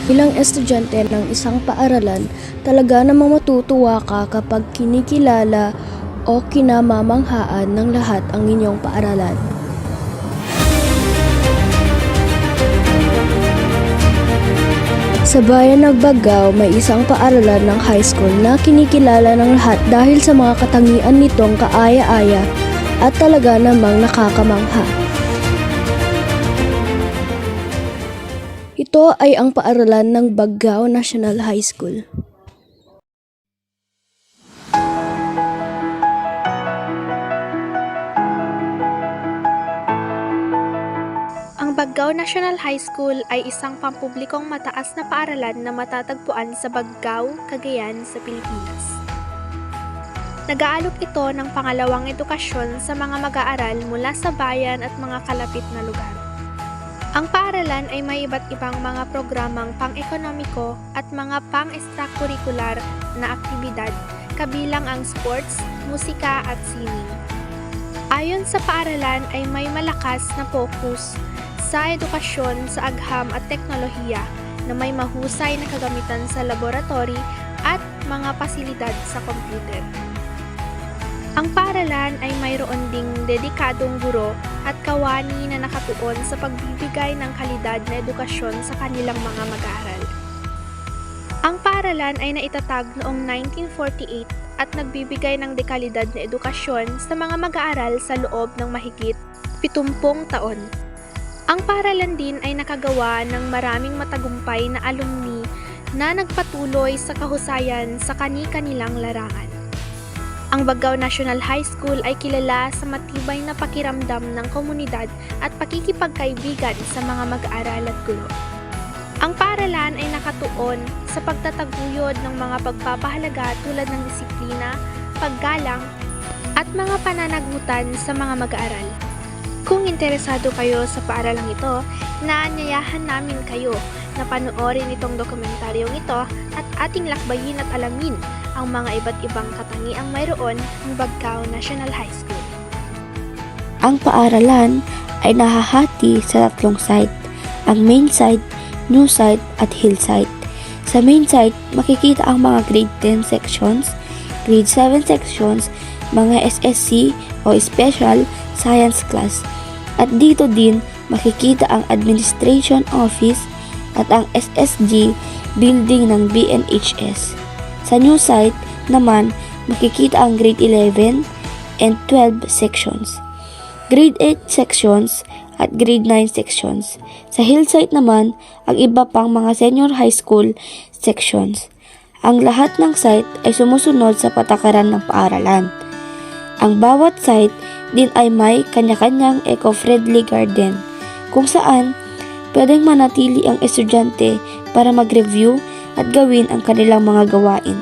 Bilang estudyante ng isang paaralan, talaga namang matutuwa ka kapag kinikilala o kinamamanghaan ng lahat ang inyong paaralan. Sa bayan ng Bagao, may isang paaralan ng high school na kinikilala ng lahat dahil sa mga katangian nitong kaaya-aya at talaga namang nakakamangha. Ito ay ang paaralan ng Bagao National High School. Ang Bagao National High School ay isang pampublikong mataas na paaralan na matatagpuan sa Bagao, Cagayan sa Pilipinas. Nag-aalok ito ng pangalawang edukasyon sa mga mag-aaral mula sa bayan at mga kalapit na lugar. Ang paaralan ay may iba't ibang mga programang pang-ekonomiko at mga pang-extracurricular na aktibidad, kabilang ang sports, musika at sining. Ayon sa paaralan ay may malakas na focus sa edukasyon sa agham at teknolohiya na may mahusay na kagamitan sa laboratory at mga pasilidad sa komputer. Ang paaralan ay mayroon ding dedikadong guro at kawani na nakatuon sa pagbibigay ng kalidad na edukasyon sa kanilang mga mag-aaral. Ang paaralan ay naitatag noong 1948 at nagbibigay ng dekalidad na edukasyon sa mga mag-aaral sa loob ng mahigit 70 taon. Ang paaralan din ay nakagawa ng maraming matagumpay na alumni na nagpatuloy sa kahusayan sa kani-kanilang larangan. Ang Bagao National High School ay kilala sa matibay na pakiramdam ng komunidad at pakikipagkaibigan sa mga mag-aaral at guro. Ang paaralan ay nakatuon sa pagtataguyod ng mga pagpapahalaga tulad ng disiplina, paggalang, at mga pananagutan sa mga mag-aaral. Kung interesado kayo sa paaralang ito, inaanyayahan namin kayo na panoorin itong dokumentaryong ito at ating lakbayin at alamin ang mga iba't ibang katangiang mayroon ng Bagao National High School. Ang paaralan ay nahahati sa 3 site, ang main site, new site at hill site. Sa main site, makikita ang mga grade 10 sections, grade 7 sections, mga SSC o Special Science Class. At dito din makikita ang Administration Office at ang SSG building ng BNHS. Sa new site naman makikita ang grade 11 and 12 sections, grade 8 sections at grade 9 sections. Sa hill site naman ang iba pang mga senior high school sections. Ang lahat ng site ay sumusunod sa patakaran ng paaralan. Ang bawat site din ay may kanya-kanyang eco-friendly garden kung saan pwedeng manatili ang estudyante para mag-review at gawin ang kanilang mga gawain.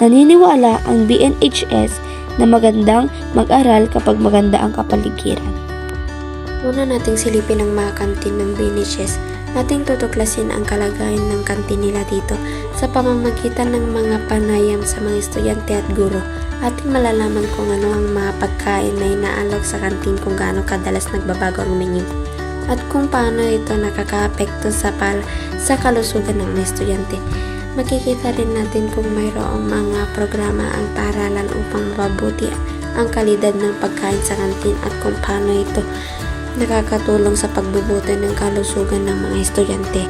Naniniwala ang BNHS na magandang mag-aral kapag maganda ang kapaligiran. Una nating silipin ang mga kantin ng BNHS. Ating tutuklasin ang kalagayan ng kantin nila dito sa pamamagitan ng mga panayam sa mga estudyante at guro. Ating malalaman kung ano ang mga pagkain na inaalok sa kantin, kung gaano kadalas nagbabago ang menu, at kung paano ito nakakaapekto sa kalusugan ng mga estudyante. Makikita rin natin kung mayroong mga programa ang paaralan upang mapabuti ang kalidad ng pagkain sa kantin at kung paano ito nakakatulong sa pagbubuti ng kalusugan ng mga estudyante.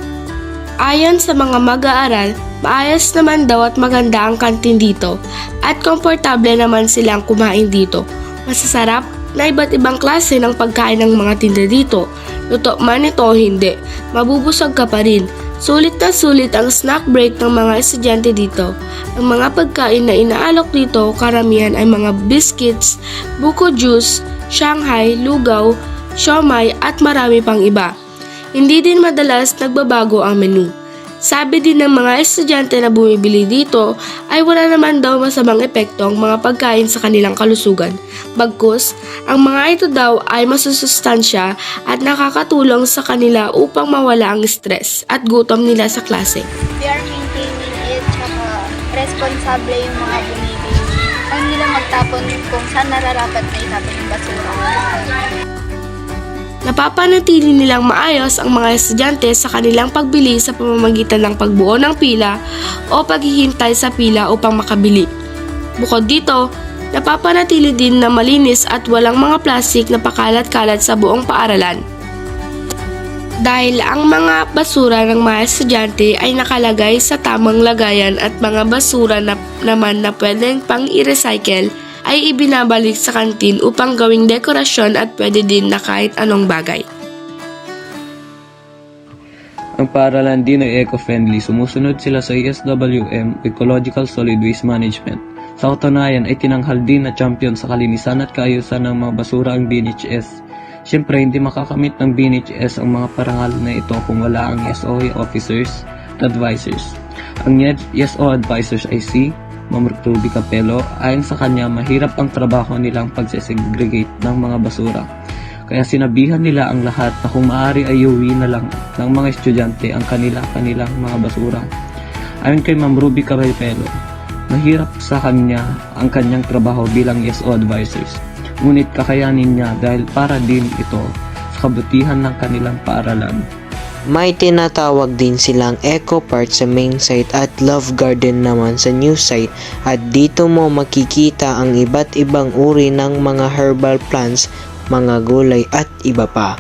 Ayon sa mga mag-aaral, maayos naman daw at maganda ang kantin dito at komportable naman silang kumain dito. Masasarap na iba't ibang klase ng pagkain ng mga tinda dito. Luto man ito o hindi, mabubusog ka pa rin. Sulit na sulit ang snack break ng mga estudyante dito. Ang mga pagkain na inaalok dito karamihan ay mga biscuits, buko juice, Shanghai, lugaw, siomai at marami pang iba. Hindi din madalas nagbabago ang menu. Sabi din ng mga estudyante na bumibili dito ay wala naman daw masamang epekto ang mga pagkain sa kanilang kalusugan. Bagkus, ang mga ito daw ay masusustansya at nakakatulong sa kanila upang mawala ang stress at gutom nila sa klase. We are maintaining it, tsaka responsable yung mga bumibili. Huwag nila magtapon kung saan nararapat na itapon yung basura. Napapanatili nilang maayos ang mga estudyante sa kanilang pagbili sa pamamagitan ng pagbuo ng pila o paghihintay sa pila upang makabili. Bukod dito, napapanatili din na malinis at walang mga plastik na pakalat-kalat sa buong paaralan. Dahil ang mga basura ng mga estudyante ay nakalagay sa tamang lagayan at mga basura naman na pwedeng pang i-recycle ay ibinabalik sa kantin upang gawing dekorasyon at pwede din na kahit anong bagay. Ang paaralan din ay eco-friendly, sumusunod sila sa ESWM, Ecological Solid Waste Management. Sa katunayan ay tinanghal din na champion sa kalinisan at kaayusan ng mga basura ang BNHS. Siyempre, hindi makakamit ng BNHS ang mga parangal na ito kung wala ang YESO officers at advisors. Ang YESO advisors ay si Ma'am Ruby Capello. Ayon sa kanya, mahirap ang trabaho nilang pagsesegregate ng mga basura. Kaya sinabihan nila ang lahat na kung maaari ay iuwi na lang ng mga estudyante ang kanilang mga basura. Ayon kay Ma'am Ruby Capello, mahirap sa kanya ang kanyang trabaho bilang YESO advisors. Ngunit kakayanin niya dahil para din ito sa kabutihan ng kanilang paaralan. May tinatawag din silang Eco Park sa main site at Love Garden naman sa new site, at dito mo makikita ang iba't ibang uri ng mga herbal plants, mga gulay at iba pa.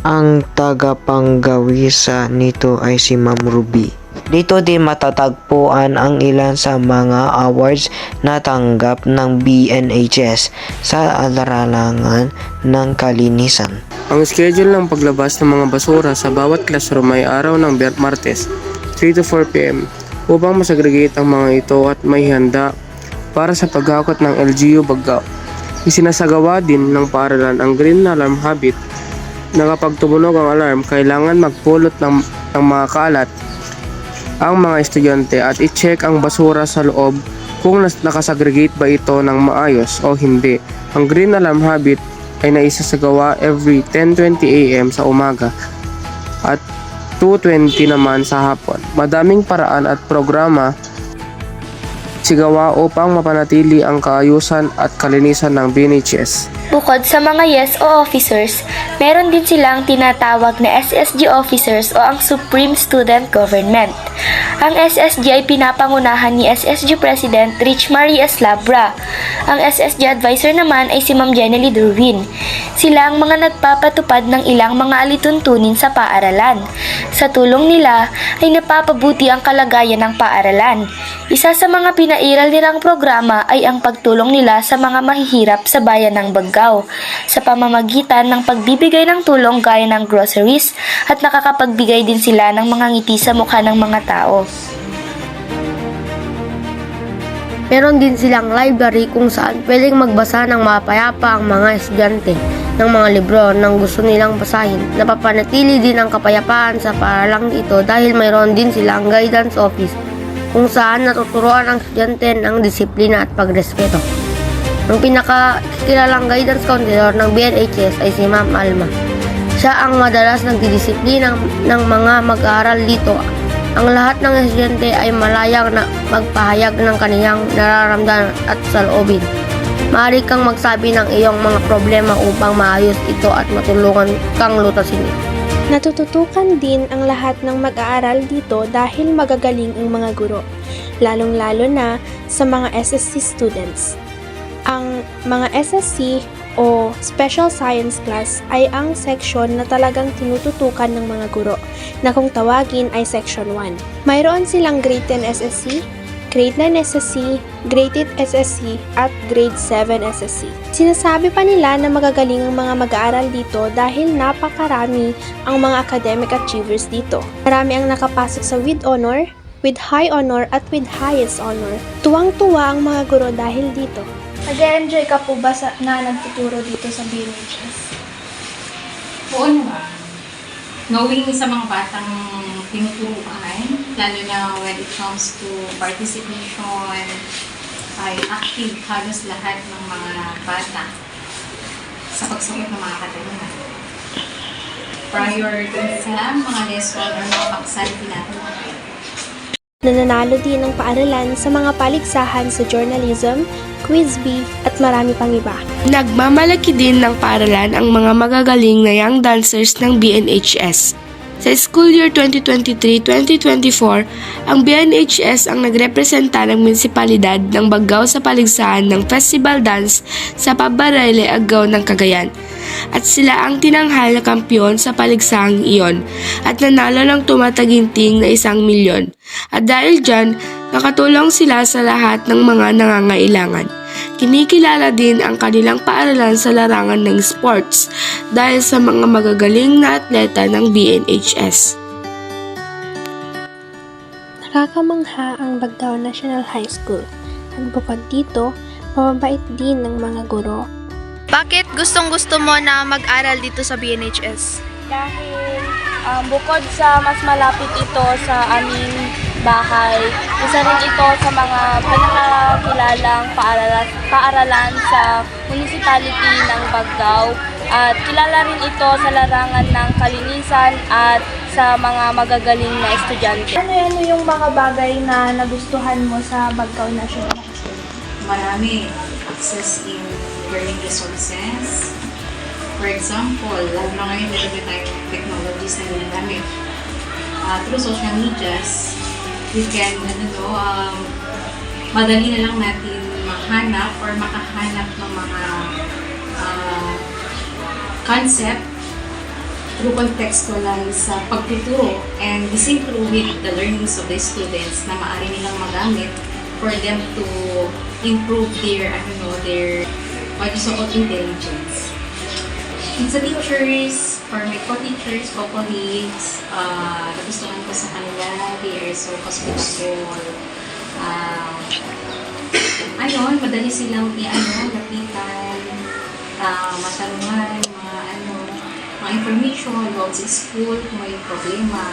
Ang tagapanggawisa nito ay si Ma'am Ruby. Dito din matatagpuan ang ilan sa mga awards na tanggap ng BNHS sa alarangan ng kalinisan. Ang schedule ng paglabas ng mga basura sa bawat classroom ay araw ng Martes, 3 to 4 p.m. upang masegregate ang mga ito at may handa para sa paghakot ng LGU Baggao. Isinasagawa din ng paaralan ang Green Alarm Habit na kapag tumunog ang alarm, kailangan magpulot ng mga kalat ang mga estudyante at i-check ang basura sa loob kung nakasegregate ba ito ng maayos o hindi. Ang Green Alarm Habit ay naisasagawa every 10:20 a.m. sa umaga at 2:20 naman sa hapon. Madaming paraan at programa sigawa upang mapanatili ang kaayusan at kalinisan ng BNHS. Bukod sa mga YESO officers, meron din silang tinatawag na SSG officers o ang Supreme Student Government. Ang SSG ay pinapangunahan ni SSG President Rich Marie Eslabra. Ang SSG advisor naman ay si Ma'am Jenny Durwin. Sila ang mga nagpapatupad ng ilang mga alituntunin sa paaralan. Sa tulong nila ay napapabuti ang kalagayan ng paaralan. Isa sa mga pinairal nilang programa ay ang pagtulong nila sa mga mahihirap sa bayan ng Baggao sa pamamagitan ng pagbibigay ng tulong gaya ng groceries, at nakakapagbigay din sila ng mga ngiti sa mukha ng mga tao. Meron din silang library kung saan pwedeng magbasa ng mapayapa ang mga estudyante ng mga libro nang gusto nilang basahin. Napapanatili din ang kapayapaan sa paaralang ito dahil mayroon din silang guidance office kung saan natuturuan ang estudyante ng disiplina at pagrespeto. Ang pinakakilalang guidance counselor ng BNHS ay si Ma'am Alma. Siya ang madalas nagdidisiplina ng mga mag-aaral dito. Ang lahat ng estudyante ay malayang na magpahayag ng kaniyang nararamdaman at saloobin. Maaari kang magsabi ng iyong mga problema upang maayos ito at matulungan kang lutasin ito. Natututukan din ang lahat ng mag-aaral dito dahil magagaling ang mga guro, lalong-lalo na sa mga SSC students. Ang mga SSC o Special Science Class ay ang section na talagang tinututukan ng mga guro, na kung tawagin ay Section 1. Mayroon silang Grade 10 SSC, Grade 9 SSC, Grade 8 SSC, at Grade 7 SSC. Sinasabi pa nila na magagaling ang mga mag-aaral dito dahil napakarami ang mga academic achievers dito. Marami ang nakapasok sa with honor, with high honor, at with highest honor. Tuwang-tuwa ang mga guro dahil dito. Nag-enjoy ka po ba na nagtuturo dito sa BNHS? Oo naman. Knowing sa mga batang tinuturuan, lalo na when it comes to participation, ay active halos lahat ng mga bata sa pagsuot ng mga katanungan. Prior to exam, mga lesson or mga paksal natin. Nananalo din ang paaralan sa mga paligsahan sa journalism, quiz bee, at marami pang iba. Nagmamalaki din ng paaralan ang mga magagaling na young dancers ng BNHS. Sa school year 2023-2024, ang BNHS ang nagrepresenta ng munisipalidad ng Bagao sa paligsahan ng Festival Dance sa Pabarele, Agao ng Cagayan. At sila ang tinanghal na kampiyon sa paligsahang iyon at nanalo ng tumataginting na 1 milyon. At dahil dyan, nakatulong sila sa lahat ng mga nangangailangan. Kinikilala din ang kanilang paaralan sa larangan ng sports dahil sa mga magagaling na atleta ng BNHS. Nakakamangha ang Bagao National High School. At bukod dito, mababait din ng mga guro. Bakit gustong-gusto mo na mag-aral dito sa BNHS? Dahil bukod sa mas malapit ito sa aming bahay, isa rin ito sa mga pinakakilalang paaralan sa municipality ng Bagao at kilala rin ito sa larangan ng kalinisan at sa mga magagaling na estudyante. Ano yung mga bagay na nagustuhan mo sa Bagao National High School? Marami. Access in learning resources. For example, lalo na ngayon meron tayong technologies na ginagamit. Through social medias, we can, madali na lang natin mahanap or makahanap ng mga concept through contextualize sa pagtuturo and synchro with the learnings of the students na maaari nilang magamit for them to improve their intelligence. And sa teachers, for my co-teachers, co-colleagues, nagustuhan ko sa kanila, they are so hospitable. Madali silang lapitan, matanungan, mga information about sa school, kung may problema.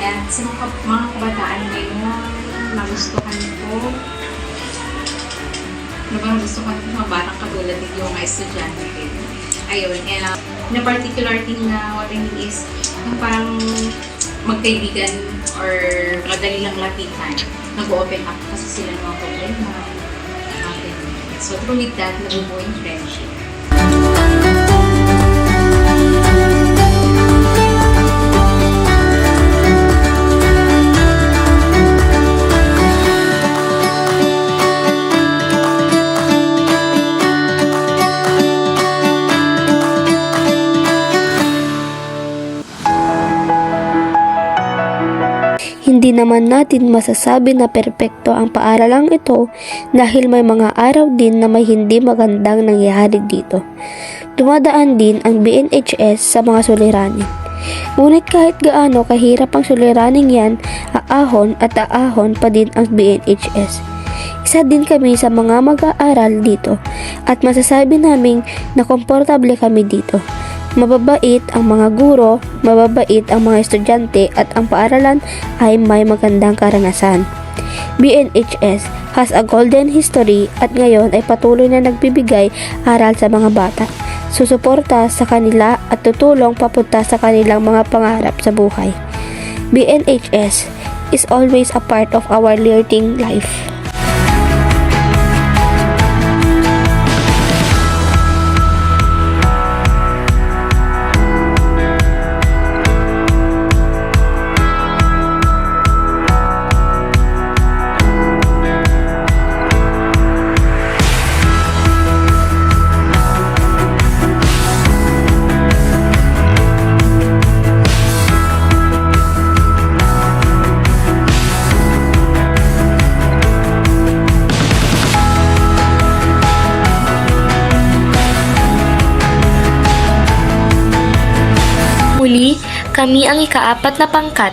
At sa mga kabataan ngayon, nagustuhan ko, nagustuhan ko mga batang katulad din yung mga estudyante. Ayun, and na particular thing na what I mean is, yung parang magkaibigan or madali lang lapitan, nag-open up kasi sila ng mga problema. So through with that, nabubuo yung friendship. Hindi naman natin masasabi na perpekto ang paaralang ito dahil may mga araw din na may hindi magandang nangyayari dito. Dumadaan din ang BNHS sa mga suliranin. Ngunit kahit gaano kahirap ang suliraning yan, aahon at aahon pa din ang BNHS. Isa din kami sa mga mag-aaral dito at masasabi naming na komportable kami dito. Mababait ang mga guro, mababait ang mga estudyante at ang paaralan ay may magandang karanasan. BNHS has a golden history at ngayon ay patuloy na nagbibigay aral sa mga bata, susuporta sa kanila at tutulong papunta sa kanilang mga pangarap sa buhay. BNHS is always a part of our learning life. Muli, kami ang ika-4 na pangkat